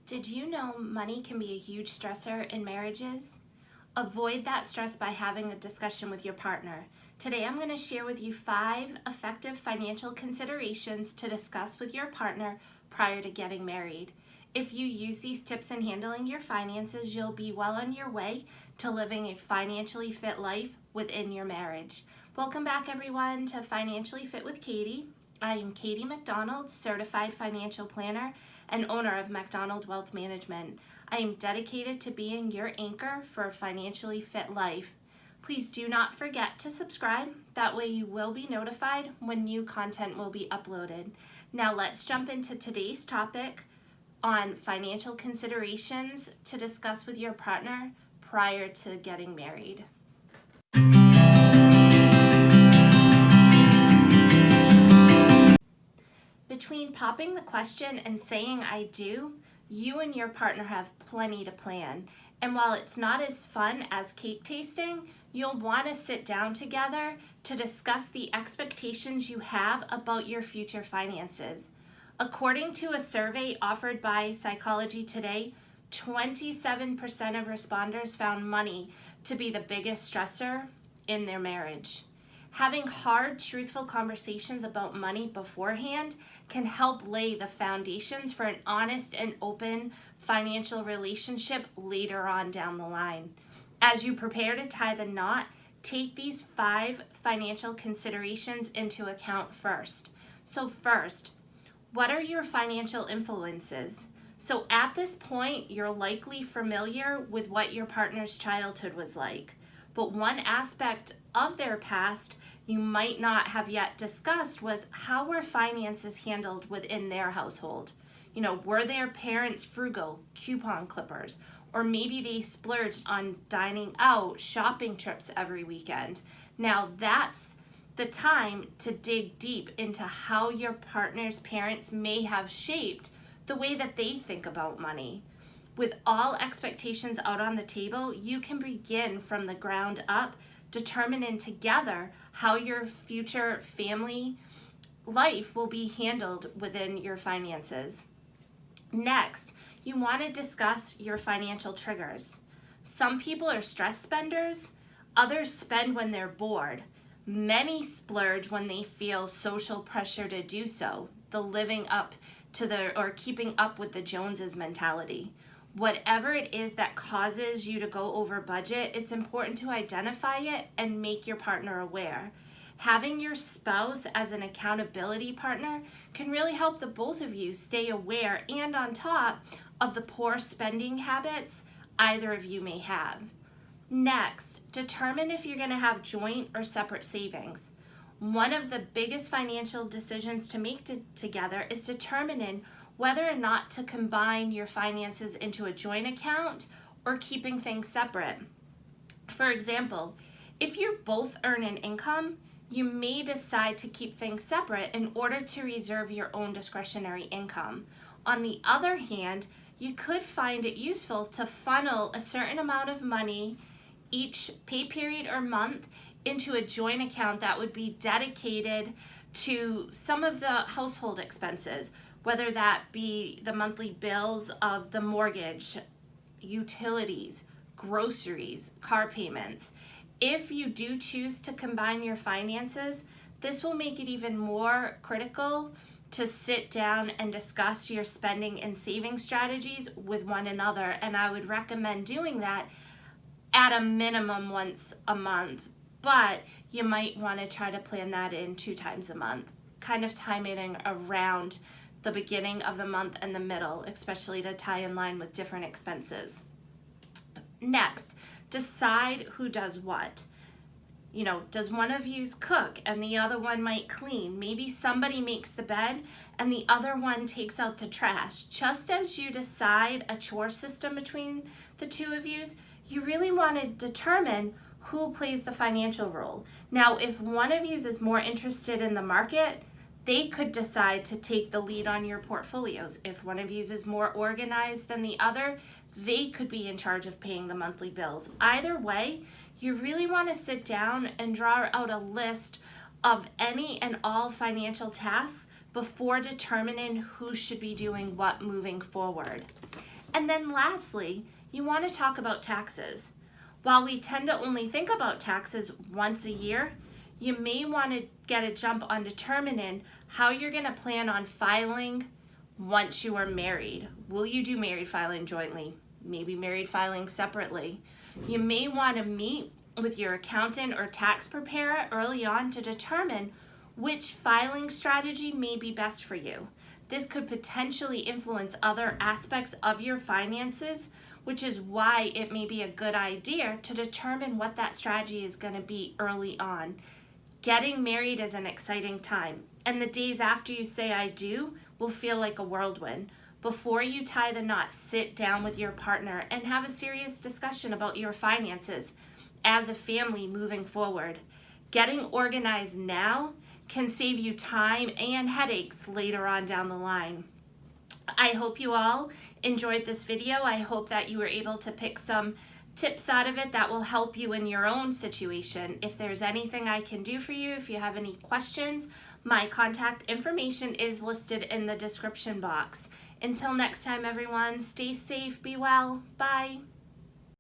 Did you know money can be a huge stressor in marriages? Avoid that stress by having a discussion with your partner. Today I'm going to share with you 5 effective financial considerations to discuss with your partner prior to getting married. If you use these tips in handling your finances, you'll be well on your way to living a financially fit life within your marriage. Welcome back everyone to Financially Fit with Katie. I am Katie MacDonald, certified financial planner and owner of MacDonald Wealth Management. I am dedicated to being your anchor for a financially fit life. Please do not forget to subscribe. That way you will be notified when new content will be uploaded. Now let's jump into today's topic on financial considerations to discuss with your partner prior to getting married. Between popping the question and saying I do, you and your partner have plenty to plan. And while it's not as fun as cake tasting, you'll want to sit down together to discuss the expectations you have about your future finances. According to a survey offered by Psychology Today, 27% of respondents found money to be the biggest stressor in their marriage. Having hard, truthful conversations about money beforehand can help lay the foundations for an honest and open financial relationship later on down the line. As you prepare to tie the knot, take these 5 financial considerations into account first. So first, what are your financial influences? So at this point, you're likely familiar with what your partner's childhood was like. But one aspect of their past you might not have yet discussed was how were finances handled within their household. Were their parents frugal, coupon clippers, or maybe they splurged on dining out, shopping trips every weekend. Now that's the time to dig deep into how your partner's parents may have shaped the way that they think about money. With all expectations out on the table, you can begin from the ground up, determining together how your future family life will be handled within your finances. Next, you want to discuss your financial triggers. Some people are stress spenders, others spend when they're bored. Many splurge when they feel social pressure to do so, the living up to or keeping up with the Joneses mentality. Whatever it is that causes you to go over budget, it's important to identify it and make your partner aware. Having your spouse as an accountability partner can really help the both of you stay aware and on top of the poor spending habits either of you may have. Next, determine if you're going to have joint or separate savings. One of the biggest financial decisions to make together is determining whether or not to combine your finances into a joint account or keeping things separate. For example, if you both earn an income, you may decide to keep things separate in order to reserve your own discretionary income. On the other hand, you could find it useful to funnel a certain amount of money each pay period or month into a joint account that would be dedicated to some of the household expenses, whether that be the monthly bills of the mortgage, utilities, groceries, car payments. If you do choose to combine your finances, this will make it even more critical to sit down and discuss your spending and saving strategies with one another. And I would recommend doing that at a minimum once a month, but you might want to try to plan that in 2 times a month, kind of timing around the beginning of the month and the middle, especially to tie in line with different expenses. Next, decide who does what. Does one of you cook and the other one might clean? Maybe somebody makes the bed and the other one takes out the trash. Just as you decide a chore system between the two of you, you really want to determine who plays the financial role. Now, if one of you is more interested in the market, they could decide to take the lead on your portfolios. If one of you is more organized than the other, they could be in charge of paying the monthly bills. Either way, you really want to sit down and draw out a list of any and all financial tasks before determining who should be doing what moving forward. And then lastly, you want to talk about taxes. While we tend to only think about taxes once a year, you may want to get a jump on determining how you're going to plan on filing once you are married. Will you do married filing jointly? Maybe married filing separately. You may want to meet with your accountant or tax preparer early on to determine which filing strategy may be best for you. This could potentially influence other aspects of your finances, which is why it may be a good idea to determine what that strategy is going to be early on. Getting married is an exciting time, and the days after you say I do will feel like a whirlwind. Before you tie the knot, sit down with your partner and have a serious discussion about your finances as a family moving forward. Getting organized now can save you time and headaches later on down the line. I hope you all enjoyed this video. I hope that you were able to pick some tips out of it that will help you in your own situation. If there's anything I can do for you, if you have any questions, my contact information is listed in the description box. Until next time, everyone, stay safe, be well, bye.